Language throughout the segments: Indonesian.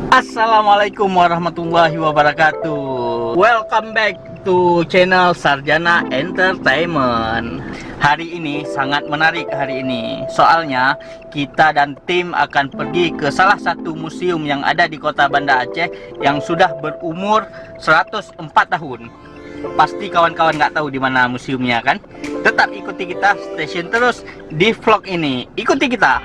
Assalamualaikum warahmatullahi wabarakatuh. Welcome back to channel Sarjana Entertainment. Hari ini sangat menarik hari ini. Soalnya kita dan tim akan pergi ke salah satu museum yang ada di kota Banda Aceh yang sudah berumur 104 tahun. Pasti kawan-kawan nggak tahu di mana museumnya kan? Tetap ikuti kita, stay tune terus di vlog ini. Ikuti kita.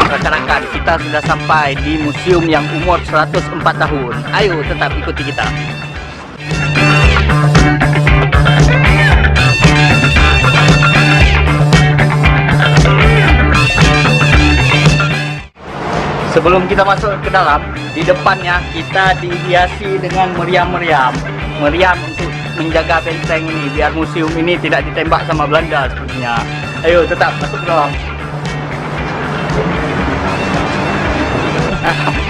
Rekan-rekan, kita sudah sampai di museum yang umur 104 tahun. Ayo tetap ikuti kita. Sebelum kita masuk ke dalam, di depannya kita dihiasi dengan meriam-meriam. Meriam untuk menjaga benteng ini biar museum ini tidak ditembak sama Belanda sepertinya. Ayo tetap masuk ke dalam.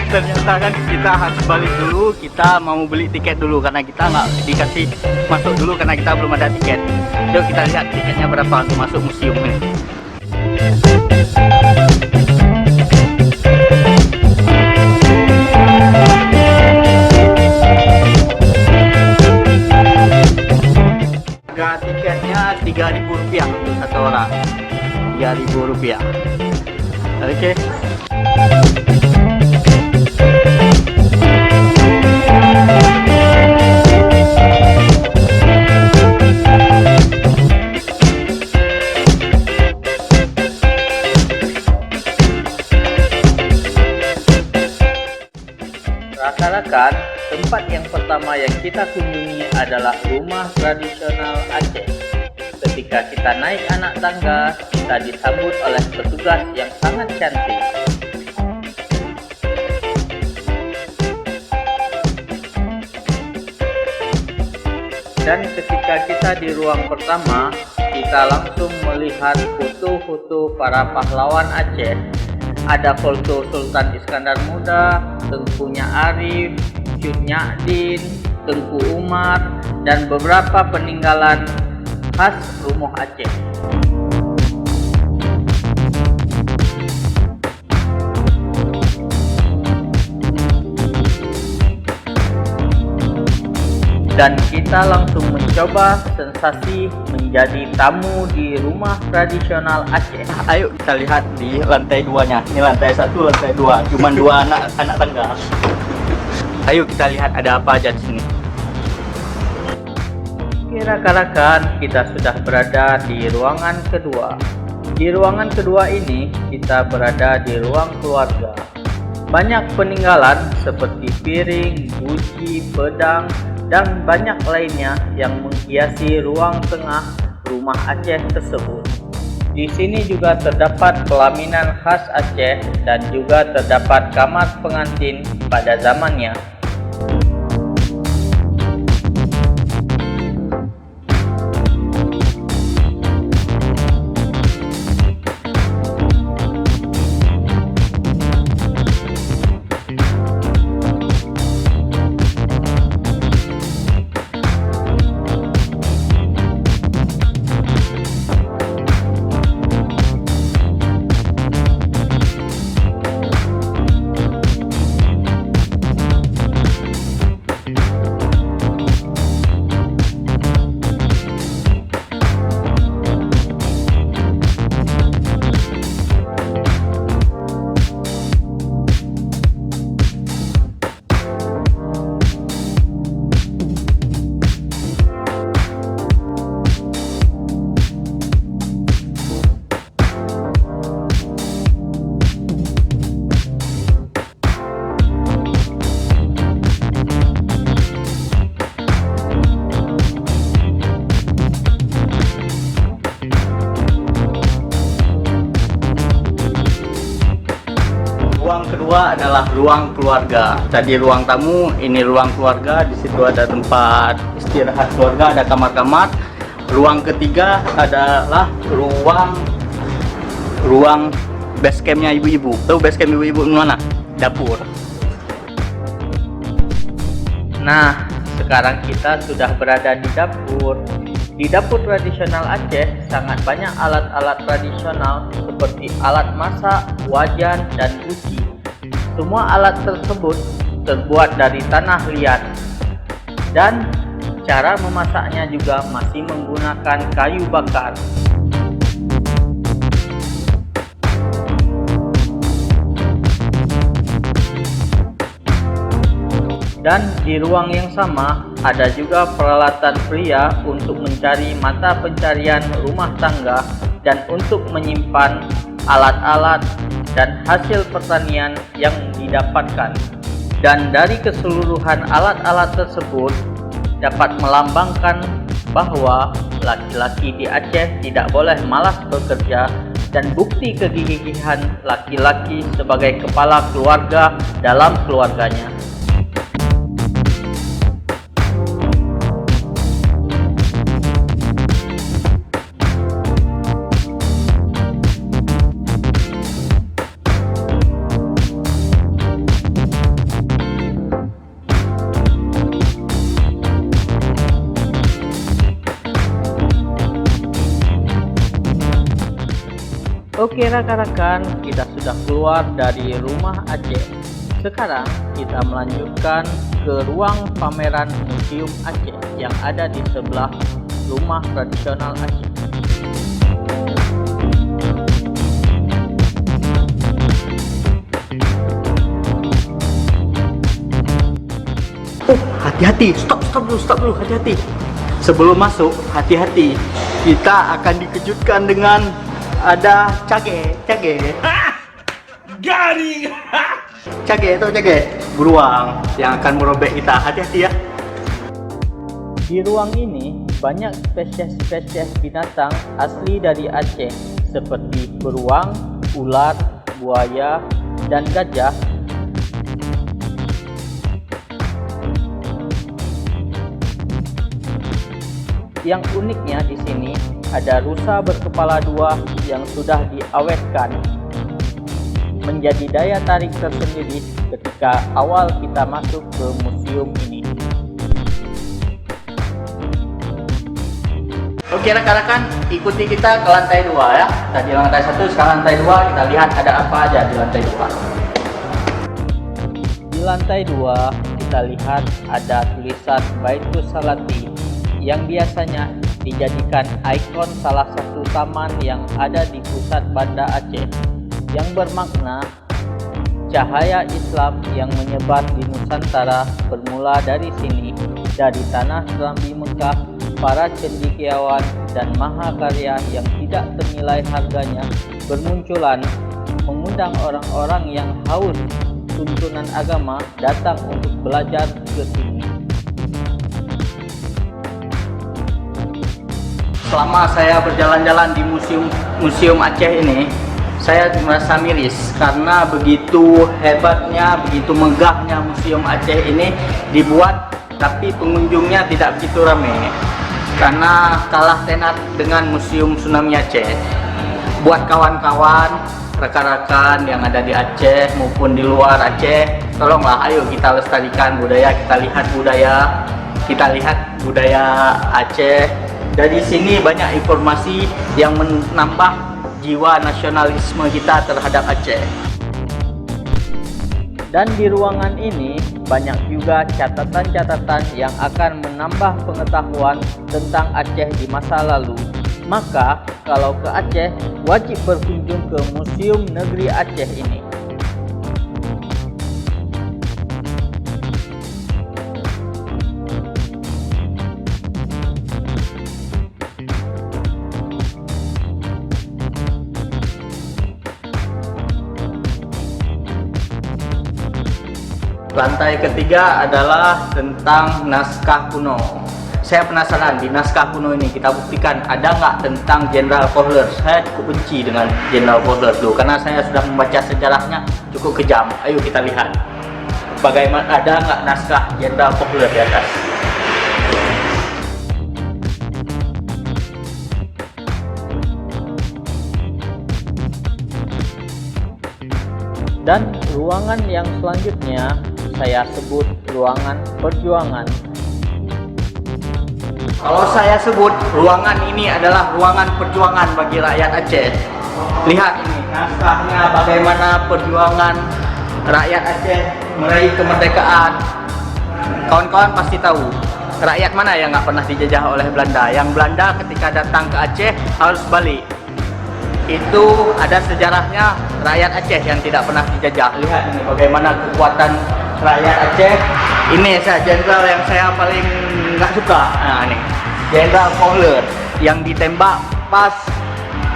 Ternyata kan kita harus balik dulu, kita mau beli tiket dulu karena kita nggak dikasih masuk dulu karena kita belum ada tiket. Yuk kita lihat tiketnya berapa untuk masuk museum ini. Harga tiketnya Rp3.000 untuk satu orang. Rp3.000. Oke. Rekan-rekan, tempat yang pertama yang kita kunjungi adalah rumah tradisional Aceh. Ketika kita naik anak tangga, kita disambut oleh petugas yang sangat cantik. Dan ketika kita di ruang pertama, kita langsung melihat foto-foto para pahlawan Aceh. Ada foto Sultan Iskandar Muda, Tengkunya Arif, Cut Nyadin, Tengku Umar, dan beberapa peninggalan khas Rumah Aceh. Dan kita langsung mencoba sensasi menjadi tamu di rumah tradisional Aceh. Ayo kita lihat di lantai 2-nya. Ini lantai 1, lantai 2. Cuma 2 anak tangga. Ayo kita lihat ada apa aja di sini. Rekan-rekan, kita sudah berada di ruangan kedua. Di ruangan kedua ini kita berada di ruang keluarga. Banyak peninggalan seperti piring, guci, pedang, dan banyak lainnya yang menghiasi ruang tengah rumah Aceh tersebut. Di sini juga terdapat pelaminan khas Aceh dan juga terdapat kamar pengantin pada zamannya. ruang kedua adalah ruang keluarga. Tadi ruang tamu, ini ruang keluarga. Di situ ada tempat istirahat keluarga, ada kamar-kamar. Ruang ketiga adalah ruang base campnya ibu-ibu. Tahu base camp ibu-ibu mana? Dapur. Nah, sekarang kita sudah berada di dapur. Di dapur tradisional Aceh sangat banyak alat-alat tradisional seperti alat masak, wajan, dan guci. Semua alat tersebut terbuat dari tanah liat dan cara memasaknya juga masih menggunakan kayu bakar. Dan di ruang yang sama ada juga peralatan pria untuk mencari mata pencarian rumah tangga dan untuk menyimpan alat-alat dan hasil pertanian yang didapatkan. Dan dari keseluruhan alat-alat tersebut dapat melambangkan bahwa laki-laki di Aceh tidak boleh malas bekerja dan bukti kegigihan laki-laki sebagai kepala keluarga dalam keluarganya. Oke rekan-rekan, kita sudah keluar dari rumah Aceh. Sekarang kita melanjutkan ke ruang pameran Museum Aceh yang ada di sebelah rumah tradisional Aceh. Oh, hati-hati, stop dulu, hati-hati. Sebelum masuk, hati-hati. Kita akan dikejutkan dengan ada cage. Garing. Cage, beruang yang akan merobek kita. Hati-hati ya. Di ruang ini banyak spesies-spesies binatang asli dari Aceh seperti beruang, ular, buaya, dan gajah. Yang uniknya di sini ada rusa berkepala dua yang sudah diawetkan, menjadi daya tarik tersendiri ketika awal kita masuk ke museum ini. Oke rekan-rekan, ikuti kita ke lantai 2 ya. Tadi lantai 1, sekarang lantai 2, kita lihat ada apa aja di lantai 2. Di lantai 2 kita lihat ada tulisan Baitus Salati yang biasanya dijadikan ikon salah satu taman yang ada di pusat Banda Aceh, yang bermakna cahaya Islam yang menyebar di Nusantara bermula dari sini, dari tanah Serambi Mekah. Para cendekiawan dan mahakarya yang tidak ternilai harganya bermunculan, mengundang orang-orang yang haus tuntunan agama datang untuk belajar ke sini. Selama saya berjalan-jalan di museum Aceh ini, saya merasa miris karena begitu hebatnya, begitu megahnya museum Aceh ini dibuat, tapi pengunjungnya tidak begitu ramai karena kalah tenar dengan Museum Tsunami Aceh. Buat kawan-kawan, rekan-rekan yang ada di Aceh maupun di luar Aceh, tolonglah ayo kita lestarikan budaya, kita lihat budaya Aceh. Dari sini banyak informasi yang menambah jiwa nasionalisme kita terhadap Aceh. Dan di ruangan ini banyak juga catatan-catatan yang akan menambah pengetahuan tentang Aceh di masa lalu. Maka kalau ke Aceh, wajib berkunjung ke Museum Negeri Aceh ini. Lantai ketiga adalah tentang naskah kuno. saya penasaran di naskah kuno ini kita buktikan ada nggak tentang Jenderal Kohler. Saya cukup benci dengan Jenderal Kohler dulu karena saya sudah membaca sejarahnya cukup kejam. Ayo kita lihat bagaimana, ada nggak naskah Jenderal Kohler di atas. Dan ruangan yang selanjutnya saya sebut ruangan perjuangan. Kalau saya sebut ruangan ini adalah ruangan perjuangan bagi rakyat Aceh. Lihat ini naskahnya bagaimana perjuangan rakyat Aceh meraih kemerdekaan. Kawan-kawan pasti tahu rakyat mana yang nggak pernah dijajah oleh Belanda. Yang Belanda ketika datang ke Aceh harus balik. Itu ada sejarahnya rakyat Aceh yang tidak pernah dijajah. Lihat ini bagaimana kekuatan rakyat Aceh. Ini saya jenderal yang saya paling nggak suka. Nah ini Jenderal Kohler yang ditembak pas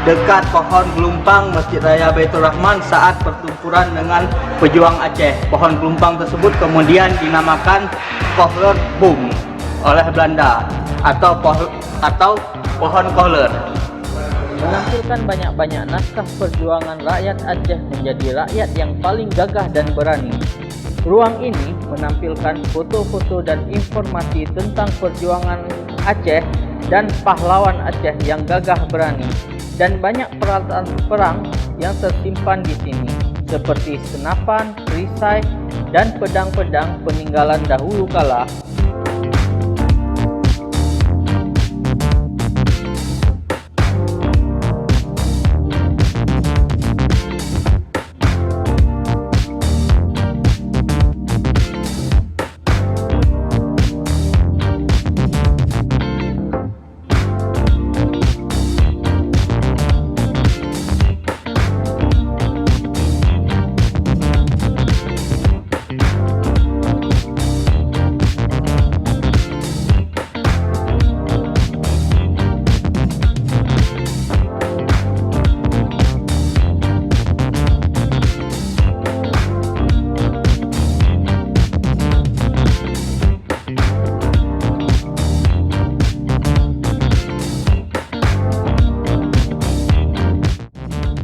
dekat pohon gelumpang Masjid Raya Baitur Rahman saat pertempuran dengan pejuang Aceh. Pohon gelumpang tersebut kemudian dinamakan Kohler Boom oleh Belanda atau pohon Kohler. Menampilkan banyak-banyak naskah perjuangan rakyat Aceh menjadi rakyat yang paling gagah dan berani. Ruang ini menampilkan foto-foto dan informasi tentang perjuangan Aceh dan pahlawan Aceh yang gagah berani, dan banyak peralatan perang yang tersimpan di sini seperti senapan, perisai, dan pedang-pedang peninggalan dahulu kala.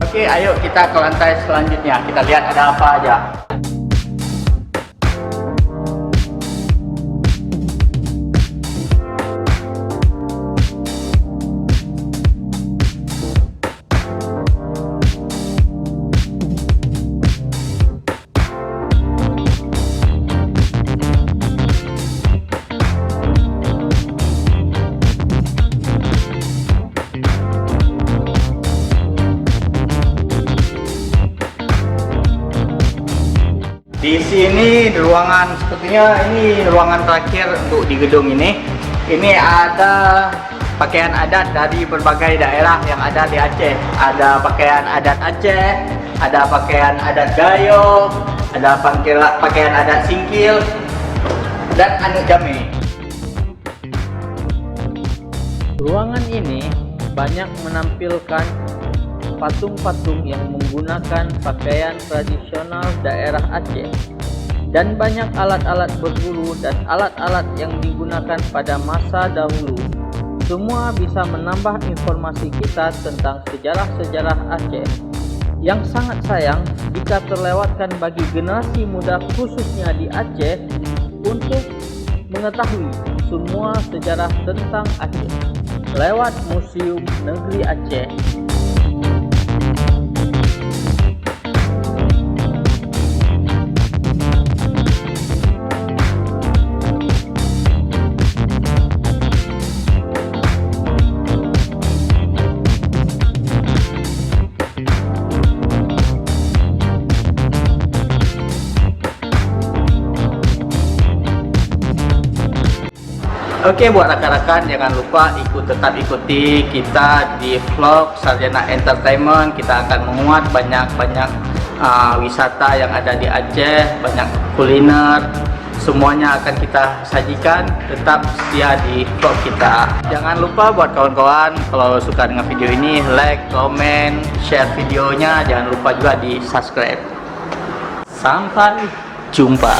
Oke, ayo kita ke lantai selanjutnya. Kita lihat ada apa aja. Di sini ruangan, sepertinya ini ruangan terakhir untuk di gedung ini. Ini ada pakaian adat dari berbagai daerah yang ada di Aceh. Ada pakaian adat Aceh, ada pakaian adat Gayo, ada pakaian adat Singkil, dan Anu Jami. Ruangan ini banyak menampilkan patung-patung yang menggunakan pakaian tradisional daerah Aceh, dan banyak alat-alat berburu dan alat-alat yang digunakan pada masa dahulu. Semua bisa menambah informasi kita tentang sejarah-sejarah Aceh, yang sangat sayang jika terlewatkan bagi generasi muda khususnya di Aceh untuk mengetahui semua sejarah tentang Aceh lewat Museum Negeri Aceh. Oke, buat rekan-rekan jangan lupa tetap ikuti kita di vlog Sarjana Entertainment. Kita akan menguat banyak-banyak wisata yang ada di Aceh, banyak kuliner, semuanya akan kita sajikan. Tetap setia di vlog kita. Jangan lupa buat kawan-kawan kalau suka dengan video ini, like, comment, share videonya. Jangan lupa juga di subscribe. Sampai jumpa.